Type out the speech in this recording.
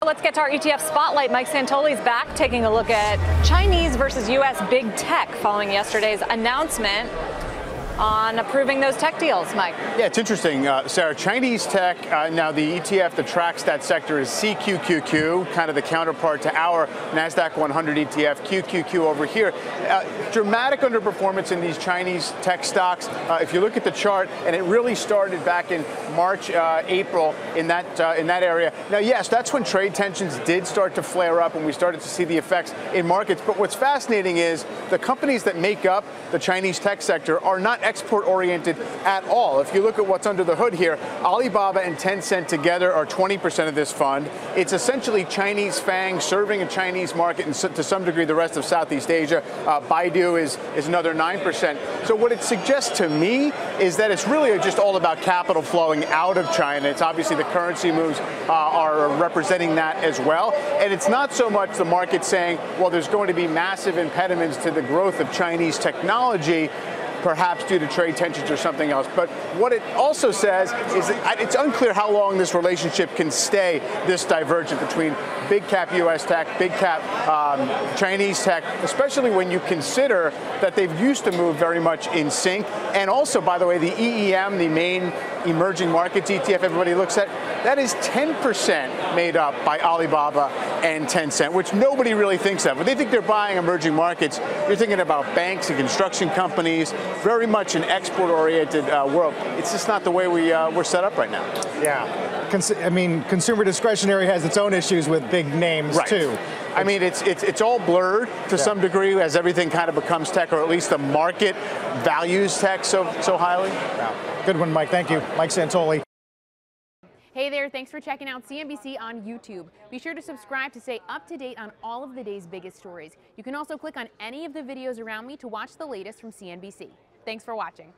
Let's get to our ETF spotlight. Mike Santoli's back, taking a look at Chinese versus U.S. big tech following yesterday's announcement on approving those tech deals. Mike. Yeah, it's interesting, Sarah. Chinese tech, now the ETF that tracks that sector is CQQQ, kind of the counterpart to our NASDAQ 100 ETF, QQQ over here. Dramatic underperformance in these Chinese tech stocks. If you look at the chart, and it really started back in March, April in that area. Now, yes, that's when trade tensions did start to flare up and we started to see the effects in markets. But what's fascinating is the companies that make up the Chinese tech sector are not export-oriented at all. If you look at what's under the hood here, Alibaba and Tencent together are 20% of this fund. It's essentially Chinese FANG serving a Chinese market and to some degree the rest of Southeast Asia. Baidu is another 9%. So what it suggests to me is that it's really just all about capital flowing out of China. It's obviously the currency moves are representing that as well. And it's not so much the market saying, well, there's going to be massive impediments to the growth of Chinese technology, perhaps due to trade tensions or something else. But what it also says is that it's unclear how long this relationship can stay this divergent between big cap U.S. tech, big cap Chinese tech, especially when you consider that they've used to move very much in sync. And also, by the way, the EEM, the main emerging markets ETF everybody looks at, that is 10% made up by Alibaba and Tencent, which nobody really thinks of. When they think they're buying emerging markets, you're thinking about banks and construction companies, very much an export-oriented world. It's just not the way we're set up right now. Yeah. I mean, consumer discretionary has its own issues with big names, right, too. I mean, it's all blurred to some degree as everything kind of becomes tech, or at least the market values tech so highly. Yeah. Good one, Mike. Thank you. Mike Santoli. Hey there, thanks for checking out CNBC on YouTube. Be sure to subscribe to stay up to date on all of the day's biggest stories. You can also click on any of the videos around me to watch the latest from CNBC. Thanks for watching.